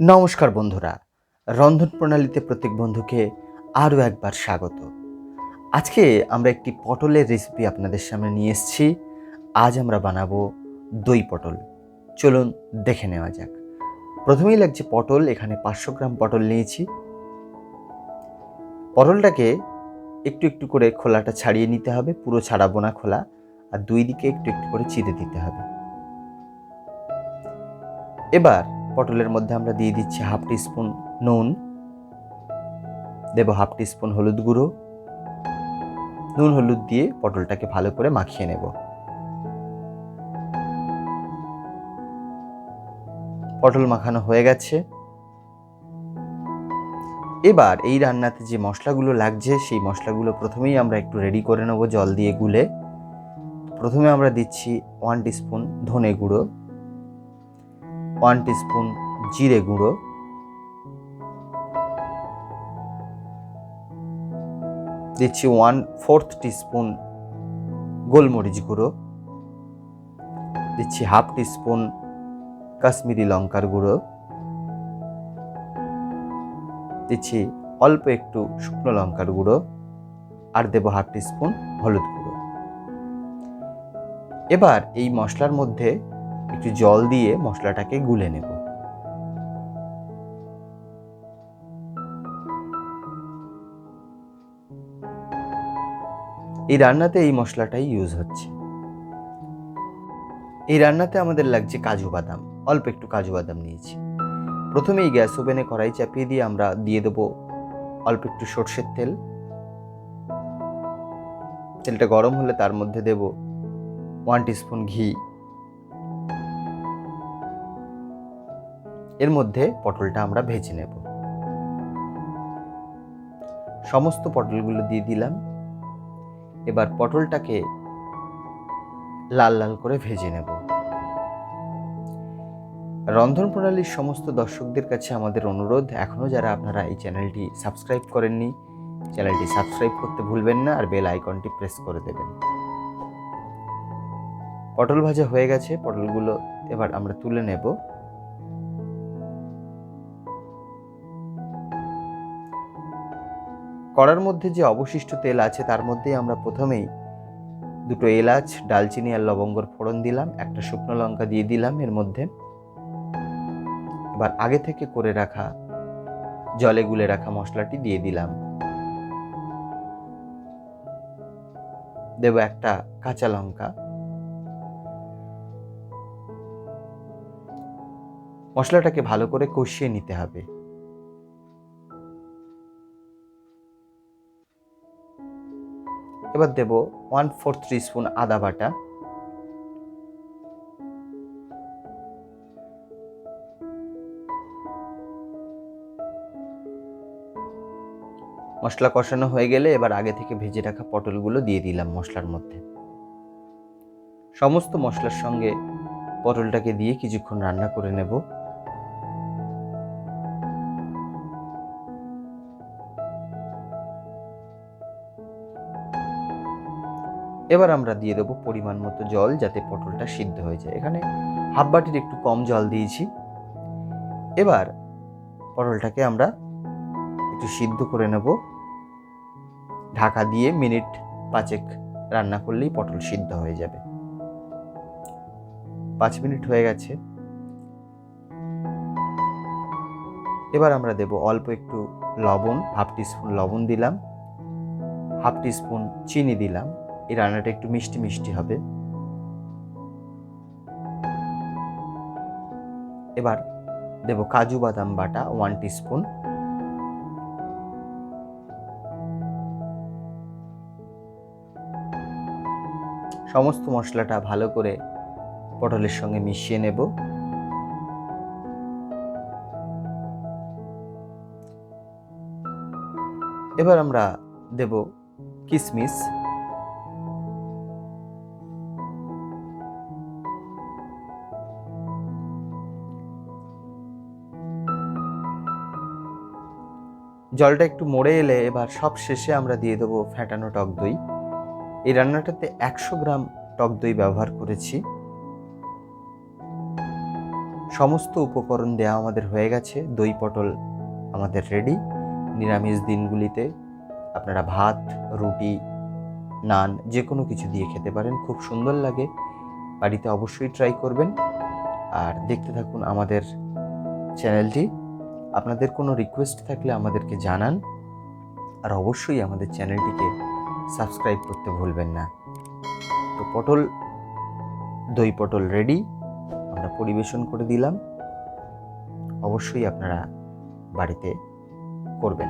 নমস্কার বন্ধুরা, রন্ধন প্রণালীতে প্রত্যেক বন্ধুকে আরও একবার স্বাগত। আজকে আমরা একটি পটলের রেসিপি আপনাদের সামনে নিয়ে এসেছি। আজ আমরা বানাবো দই পটল। চলুন দেখে নেওয়া যাক। প্রথমেই লাগছে পটল। এখানে 500 গ্রাম পটল নিয়েছি। পটলটাকে একটু একটু করে খোলাটা ছাড়িয়ে নিতে হবে, পুরো ছাড়াবো না খোলা, আর দুই দিকে একটু একটু করে চিড়ে দিতে হবে। এবার পটলের মধ্যে আমরা দিয়ে দিচ্ছি হাফ টিস্পুন নুন, দেব হাফ টিস্পুন হলুদ গুঁড়ো। নুন হলুদ দিয়ে পটলটাকে ভালো করে মাখিয়ে নেব। পটল মাখানো হয়ে গেছে। এবার এই রান্নাতে যে মশলাগুলো লাগছে সেই মশলাগুলো প্রথমেই আমরা একটু রেডি করে নেব জল দিয়ে গুলে। প্রথমে আমরা দিচ্ছি 1 টিস্পুন ধনে গুঁড়ো, 1 টিস্পুন জিরে গুঁড়ো, দিচ্ছি 1/4 টিস্পুন গোলমরিচ গুঁড়ো, দিচ্ছি হাফ টিস্পুন কাশ্মীরি লঙ্কার গুঁড়ো, দিচ্ছি অল্প একটু শুকনো লঙ্কার গুঁড়ো, আর দেব হাফ টিস্পুন হলুদ গুঁড়ো। এবার এই মশলার মধ্যে একটু জল দিয়ে মশলাটাকে গুলে নেব। এই রান্নাতে এই মশলাটাই ইউজ হচ্ছে। এই রান্নাতে আমাদের লাগছে কাজু বাদাম। অল্প একটু কাজু বাদাম নিয়েছি। প্রথমেই গ্যাস ওভেনে কড়াই চাপিয়ে দিয়ে আমরা দিয়ে দেবো অল্প একটু সর্ষের তেল। তেলটা গরম হলে তার মধ্যে দেব 1 টিস্পুন ঘি। এর মধ্যে পটলটা আমরা ভেজে নেব। সমস্ত পটলগুলো দিয়ে দিলাম। এবার পটলটাকে লাল লাল করে ভেজে নেব। রন্ধন প্রণালীর সমস্ত দর্শকদের কাছে আমাদের অনুরোধ, এখনও যারা আপনারা এই চ্যানেলটি সাবস্ক্রাইব করেননি, চ্যানেলটি সাবস্ক্রাইব করতে ভুলবেন না, আর বেল আইকনটি প্রেস করে দেবেন। পটল ভাজা হয়ে গেছে। পটলগুলো এবার আমরা তুলে নেব। কড়ার মধ্যে যে অবশিষ্ট তেল আছে তার মধ্যেই আমরা প্রথমেই 2টো এলাচ, ডালচিনি আর লবঙ্গর ফোড়ন দিলাম। একটা শুকনো লঙ্কা দিয়ে দিলাম এর মধ্যে। এবার আগে থেকে করে রাখা জলে গুলে রাখা মশলাটি দিয়ে দিলাম। দেব একটা কাঁচা লঙ্কা। মশলাটাকে ভালো করে কষিয়ে নিতে হবে। এবার দেব 1/4 টিস্পুন আদা বাটা, মশলা কষানো হয়ে গেলে এবার আগে থেকে ভেজে রাখা পটলগুলো দিয়ে দিলাম মশলার মধ্যে। সমস্ত মশলার সঙ্গে পটলটাকে দিয়ে কিছুক্ষণ রান্না করে নেব। এবার আমরা দিয়ে দেবো পরিমাণ মতো জল, যাতে পটলটা সিদ্ধ হয়ে যায়। এখানে হাফ বাটির একটু কম জল দিয়েছি। এবার পটলটাকে আমরা একটু সিদ্ধ করে নেব। ঢাকা দিয়ে মিনিট 5 রান্না করলেই পটল সিদ্ধ হয়ে যাবে। 5 মিনিট হয়ে গেছে। এবার আমরা দেব অল্প একটু লবণ, হাফ টিস্পুন লবণ দিলাম, হাফ টিস্পুন চিনি দিলাম। এই রান্নাটা একটু মিষ্টি মিষ্টি হবে। এবার দেব কাজু বাদাম বাটা 1 টিস্পুন, সমস্ত মশলাটা ভালো করে পটলের সঙ্গে মিশিয়ে নেব। এবার আমরা দেব কিশমিশ, জলটা একটু মরে এলে এবার সব শেষে আমরা দিয়ে দেবো ফ্যাটানো টক দই। এই রান্নাটাতে 100 গ্রাম টক দই ব্যবহার করেছি। সমস্ত উপকরণ দেওয়া আমাদের হয়ে গেছে। দই পটল আমাদের রেডি। নিরামিষ দিনগুলিতে আপনারা ভাত, রুটি, নান যে কোনো কিছু দিয়ে খেতে পারেন, খুব সুন্দর লাগে। বাড়িতে অবশ্যই ট্রাই করবেন। আর দেখতে থাকুন আমাদের চ্যানেলটি। আপনাদের কোনো রিকোয়েস্ট থাকলে আমাদেরকে জানান, আর অবশ্যই আমাদের চ্যানেলটিকে সাবস্ক্রাইব করতে ভুলবেন না। তো দই পটল রেডি, আমরা পরিবেশন করে দিলাম। অবশ্যই আপনারা বাড়িতে করবেন।